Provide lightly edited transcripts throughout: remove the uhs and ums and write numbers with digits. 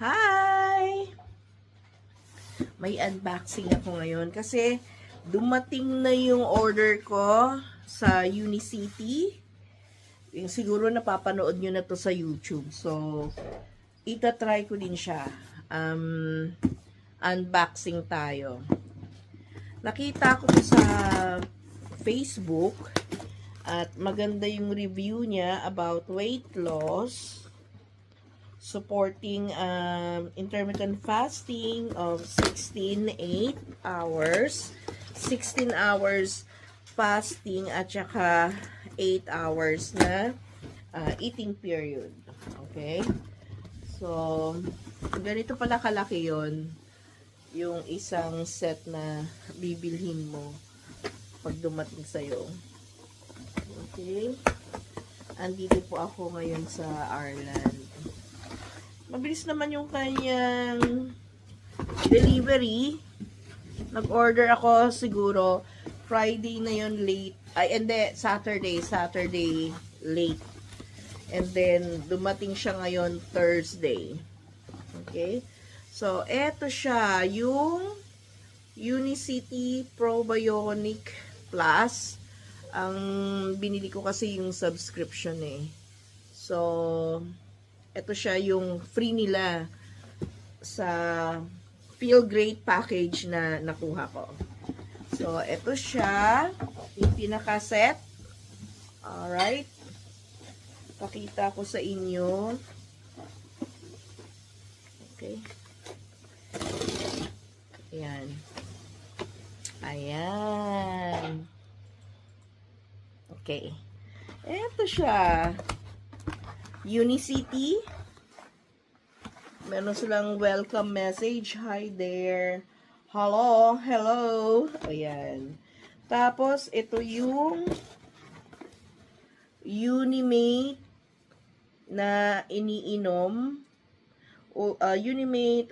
Hi! May unboxing ako ngayon kasi dumating na yung order ko sa Unicity. Yung siguro napapanood nyo na to sa YouTube. So, itatry ko din siya. Unboxing tayo. Nakita ko to sa Facebook at maganda yung review niya about weight loss, supporting intermittent fasting of 16-8 hours, 16 hours fasting at saka 8 hours na eating period. Okay? So, ganito pala kalaki yon yung isang set na bibilhin mo pag dumating sa'yo. Okay? Andito po ako ngayon sa Ireland. Mabilis naman yung kanyang delivery. Nag-order ako siguro Friday na yun late. Ay, hindi, Saturday late. And then, dumating siya ngayon Thursday. Okay? So, eto siya, yung Unicity Probiotic Plus. Ang binili ko kasi yung subscription eh. So, ito siya yung free nila sa Feel Great package na nakuha ko. So, ito siya. Yung pinaka-set. Alright. Pakita ko sa inyo. Okay. Ayan. Ayan. Okay. Ito siya. Unicity. Meron silang welcome message. Hi there. Hello. Hello. Ayan. Tapos, ito yung Unimate na iniinom. Unimate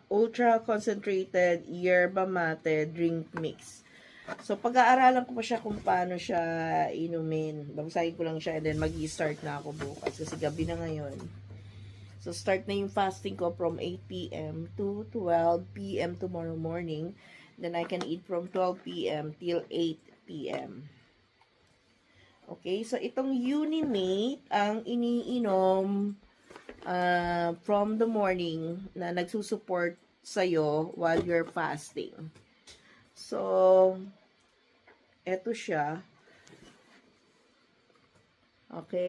Ultra Concentrated Yerba Mate Drink Mix. So, pag-aaralan ko pa siya kung paano siya inumin. Babasahin ko lang siya and then mag-i-start na ako bukas kasi gabi na ngayon. So, start na yung fasting ko from 8 p.m. to 12 p.m. tomorrow morning. Then, I can eat from 12 p.m. till 8 p.m. Okay, so itong Unimate ang iniinom from the morning na nagsusupport sa'yo while you're fasting. So, eto siya. Okay.